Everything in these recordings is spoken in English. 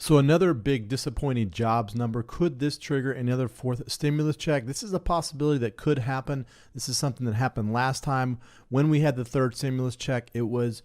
So another big disappointing jobs number. Could this trigger another fourth stimulus check? This is a possibility that could happen. This is something that happened last time when we had the third stimulus check. It was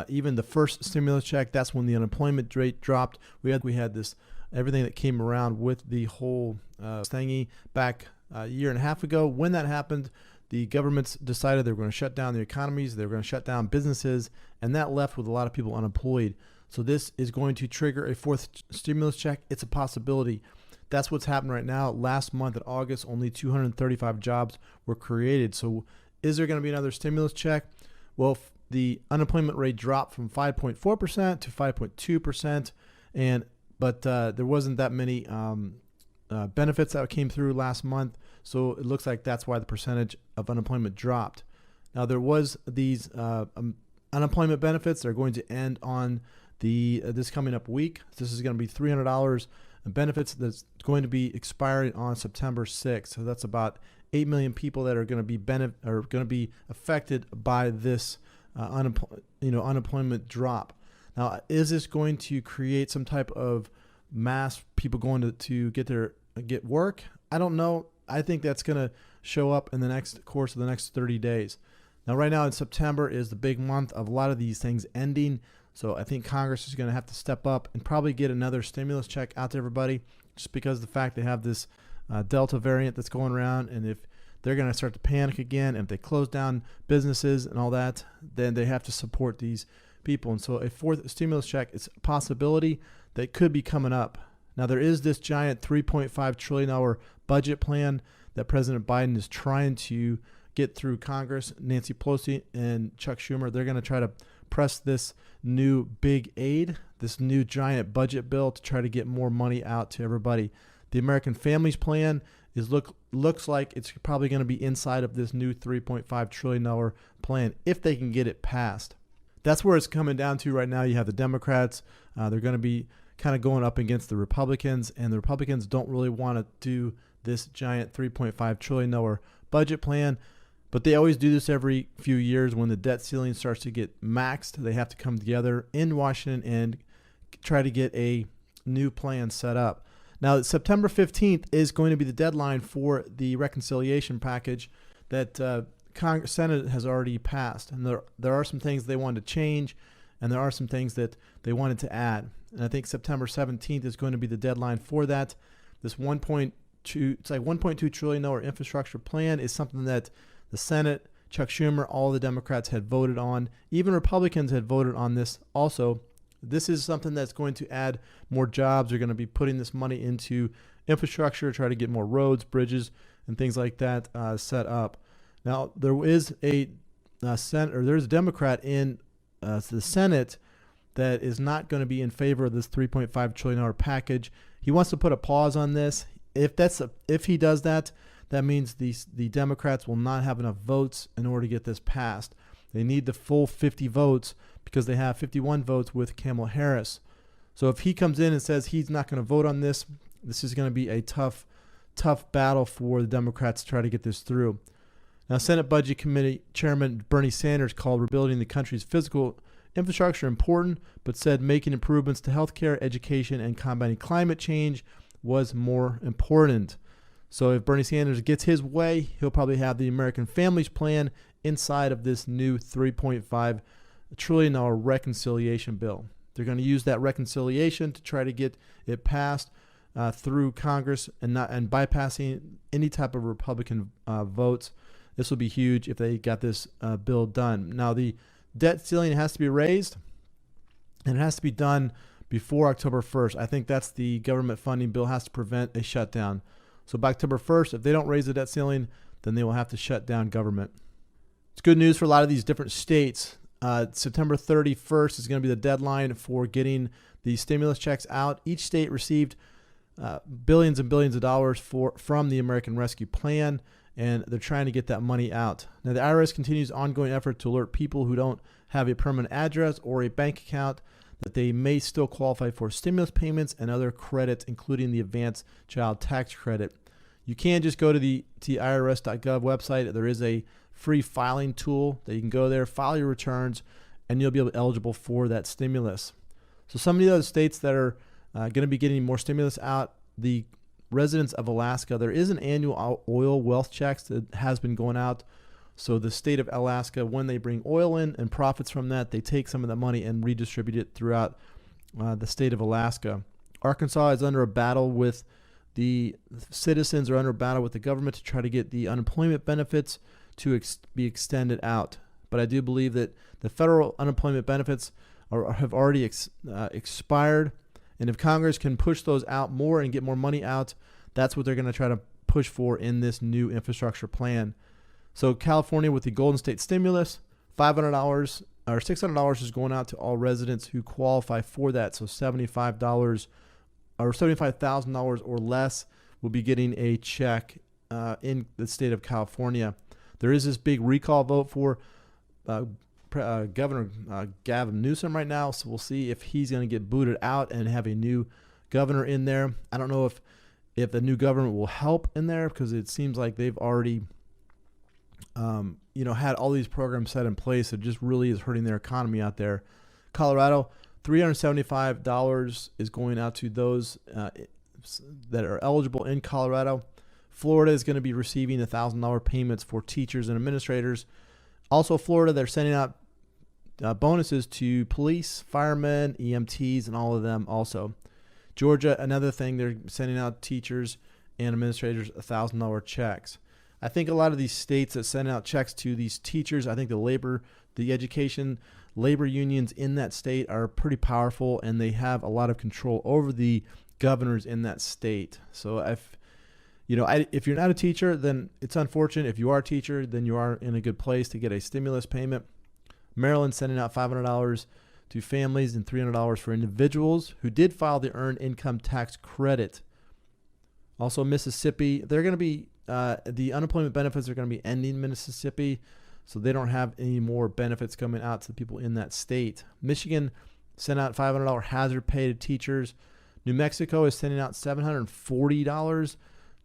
even the first stimulus check. That's when the unemployment rate dropped. We had this everything that came around with the whole thingy back a year and a half ago. When that happened, the governments decided they were going to shut down the economies. They were going to shut down businesses, and that left with a lot of people unemployed. So this is going to trigger a fourth stimulus check. It's a possibility. That's what's happening right now. Last month in August, only 235 jobs were created. So is there going to be another stimulus check? Well, the unemployment rate dropped from 5.4% to 5.2%, but there wasn't that many benefits that came through last month. So it looks like that's why the percentage of unemployment dropped. Now there was these unemployment benefits that are going to end on this coming up week. This is going to be $300 in benefits that's going to be expiring on September 6th. So that's about 8 million people that are going to be affected by this unemployment drop. Now, is this going to create some type of mass people going to get work? I don't know. I think that's going to show up in the course of the next 30 days. Now, right now in September is the big month of a lot of these things ending. So I think Congress is going to have to step up and probably get another stimulus check out to everybody, just because of the fact they have this Delta variant that's going around. And if they're going to start to panic again, if they close down businesses and all that, then they have to support these people. And so a fourth stimulus check is a possibility that could be coming up. Now, there is this giant $3.5 trillion budget plan that President Biden is trying to get through Congress. Nancy Pelosi and Chuck Schumer, they're going to try to press this new big aid, this new giant budget bill to try to get more money out to everybody. The American Families Plan looks like it's probably going to be inside of this new $3.5 trillion plan if they can get it passed. That's where it's coming down to right now. You have the Democrats. They're going to be kind of going up against the Republicans, and the Republicans don't really want to do this giant $3.5 trillion budget plan. But they always do this every few years when the debt ceiling starts to get maxed. They have to come together in Washington and try to get a new plan set up. Now, September 15th is going to be the deadline for the reconciliation package that Senate has already passed. And there are some things they wanted to change, and there are some things that they wanted to add. And I think September 17th is going to be the deadline for that. This $1.2 trillion infrastructure plan is something that the Senate, Chuck Schumer, all the Democrats had voted on. Even Republicans had voted on this also. This is something that's going to add more jobs. They're going to be putting this money into infrastructure, try to get more roads, bridges, and things like that set up. Now, there is there's a Democrat in the Senate that is not going to be in favor of this $3.5 trillion package. He wants to put a pause on this. If he does that, that means the Democrats will not have enough votes in order to get this passed. They need the full 50 votes because they have 51 votes with Kamala Harris. So if he comes in and says he's not going to vote on this, this is going to be a tough battle for the Democrats to try to get this through. Now, Senate Budget Committee Chairman Bernie Sanders called rebuilding the country's physical infrastructure important, but said making improvements to healthcare, education, and combating climate change was more important. So if Bernie Sanders gets his way, he'll probably have the American Families Plan inside of this new $3.5 trillion reconciliation bill. They're going to use that reconciliation to try to get it passed through Congress and bypassing any type of Republican votes. This will be huge if they got this bill done. Now, the debt ceiling has to be raised, and it has to be done before October 1st. I think that's the government funding bill has to prevent a shutdown. So by October 1st, if they don't raise the debt ceiling, then they will have to shut down government. It's good news for a lot of these different states. September 31st is going to be the deadline for getting the stimulus checks out. Each state received billions and billions of dollars from the American Rescue Plan, and they're trying to get that money out. Now, the IRS continues ongoing effort to alert people who don't have a permanent address or a bank account that they may still qualify for stimulus payments and other credits, including the advanced child tax credit. You can just go to the irs.gov website. There is a free filing tool that you can go there, file your returns, and you'll be eligible for that stimulus. So some of the other states that are going to be getting more stimulus out. The residents of Alaska, there is an annual oil wealth check that has been going out. So the state of Alaska, when they bring oil in and profits from that, they take some of that money and redistribute it throughout the state of Alaska. Arkansas is under a battle with the citizens, are under a battle with the government to try to get the unemployment benefits to be extended out. But I do believe that the federal unemployment benefits have already expired. And if Congress can push those out more and get more money out, that's what they're going to try to push for in this new infrastructure plan. So California, with the Golden State stimulus, $500 or $600 is going out to all residents who qualify for that. So $75 or $75,000 or less will be getting a check in the state of California. There is this big recall vote for Governor Gavin Newsom right now, so we'll see if he's going to get booted out and have a new governor in there. I don't know if the new government will help in there, because it seems like they've already had all these programs set in place. It just really is hurting their economy out there. Colorado, $375 is going out to those that are eligible in Colorado. Florida is going to be receiving $1,000 payments for teachers and administrators. Also, Florida, they're sending out bonuses to police, firemen, EMTs, and all of them also. Georgia, another thing, they're sending out teachers and administrators $1,000 checks. I think a lot of these states that send out checks to these teachers, I think the education labor unions in that state are pretty powerful, and they have a lot of control over the governors in that state. So if you're not a teacher, then it's unfortunate. If you are a teacher, then you are in a good place to get a stimulus payment. Maryland sending out $500 to families and $300 for individuals who did file the earned income tax credit. Also, Mississippi, they're going to be the unemployment benefits are going to be ending in Mississippi, so they don't have any more benefits coming out to the people in that state. Michigan sent out $500 hazard pay to teachers. New Mexico is sending out $740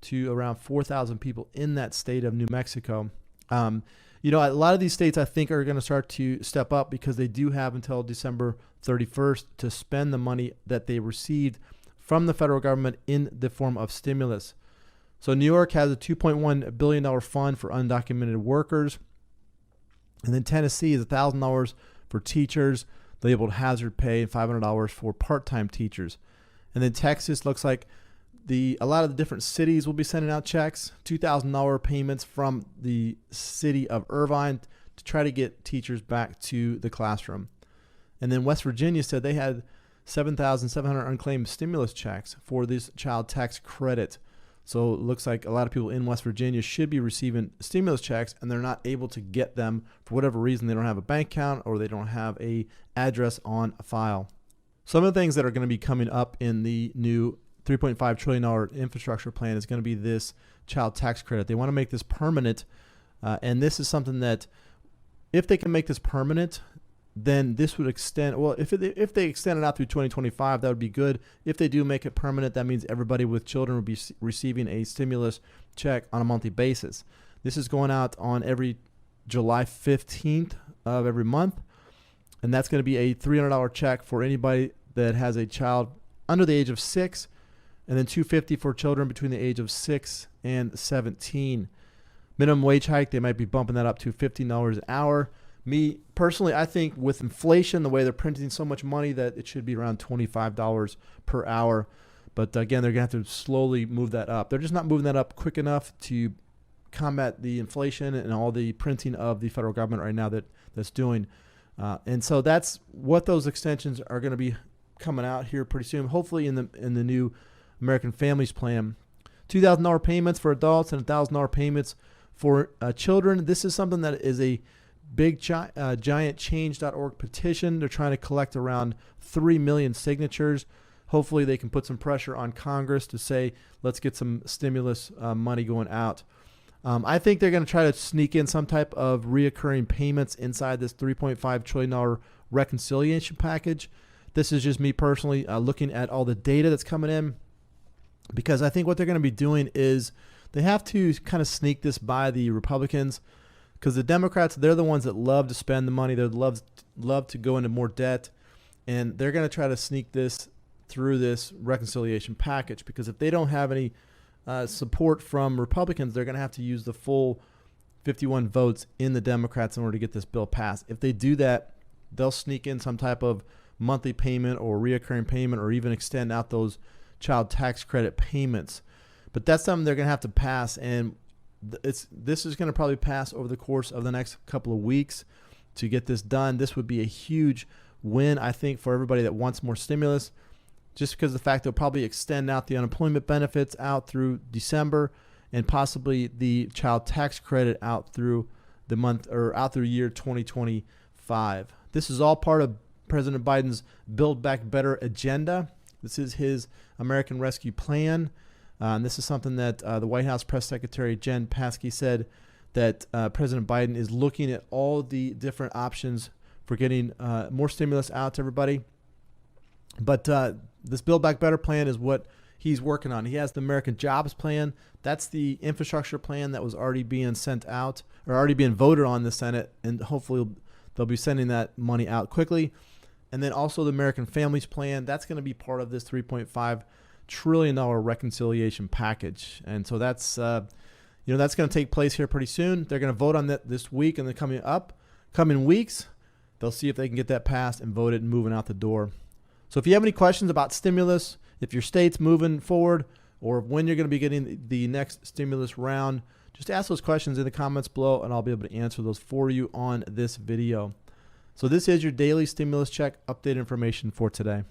to around 4,000 people in that state of New Mexico. A lot of these states I think are going to start to step up, because they do have until December 31st to spend the money that they received from the federal government in the form of stimulus. So New York has a $2.1 billion fund for undocumented workers. And then Tennessee is $1,000 for teachers labeled hazard pay, and $500 for part-time teachers. And then Texas looks like a lot of the different cities will be sending out checks, $2,000 payments from the city of Irvine to try to get teachers back to the classroom. And then West Virginia said they had 7,700 unclaimed stimulus checks for this child tax credit. So it looks like a lot of people in West Virginia should be receiving stimulus checks, and they're not able to get them for whatever reason. They don't have a bank account, or they don't have a address on file. Some of the things that are going to be coming up in the new $3.5 trillion infrastructure plan is going to be this child tax credit. They want to make this permanent, and this is something that, if they can make this permanent, then this would extend. Well, if they extend it out through 2025, that would be good. If they do make it permanent, that means everybody with children will be receiving a stimulus check on a monthly basis. This is going out on every July 15th of every month, and that's going to be a $300 check for anybody that has a child under the age of 6, and then $250 for children between the age of 6 and 17. Minimum wage hike, they might be bumping that up to $15 an hour. Me personally, I think with inflation, the way they're printing so much money, that it should be around $25 per hour. But again, they're going to have to slowly move that up. They're just not moving that up quick enough to combat the inflation and all the printing of the federal government right now that's doing. And so that's what those extensions are going to be coming out here pretty soon, hopefully in the new American Families Plan. $2,000 payments for adults and $1,000 payments for children. This is something that is a big giant change.org petition. They're trying to collect around 3 million signatures. Hopefully they can put some pressure on Congress to say, let's get some stimulus money going out. I think they're going to try to sneak in some type of reoccurring payments inside this $3.5 trillion reconciliation package. This is just me personally looking at all the data that's coming in, because I think what they're going to be doing is they have to kind of sneak this by the Republicans, because the Democrats, they're the ones that love to spend the money. They love to go into more debt, and they're going to try to sneak this through this reconciliation package, because if they don't have any support from Republicans, they're going to have to use the full 51 votes in the Democrats in order to get this bill passed. If they do that, they'll sneak in some type of monthly payment or reoccurring payment, or even extend out those child tax credit payments. But that's something they're going to have to pass, and this is going to probably pass over the course of the next couple of weeks to get this done. This would be a huge win, I think, for everybody that wants more stimulus, just because of the fact they'll probably extend out the unemployment benefits out through December, and possibly the child tax credit out through the month, or out through year 2025. This is all part of President Biden's Build Back Better agenda. This is his American Rescue Plan. And this is something that the White House Press Secretary Jen Psaki said, that President Biden is looking at all the different options for getting more stimulus out to everybody. But this Build Back Better plan is what he's working on. He has the American Jobs Plan. That's the infrastructure plan that was already being sent out, or already being voted on in the Senate, and hopefully they'll be sending that money out quickly. And then also the American Families Plan. That's going to be part of this $3.5 trillion reconciliation package. And so that's that's going to take place here pretty soon. They're going to vote on that this week and the coming weeks. They'll see if they can get that passed and voted and moving out the door. So if you have any questions about stimulus, if your state's moving forward, or when you're going to be getting the next stimulus round, just ask those questions in the comments below, and I'll be able to answer those for you on this video. So this is your daily stimulus check update information for today.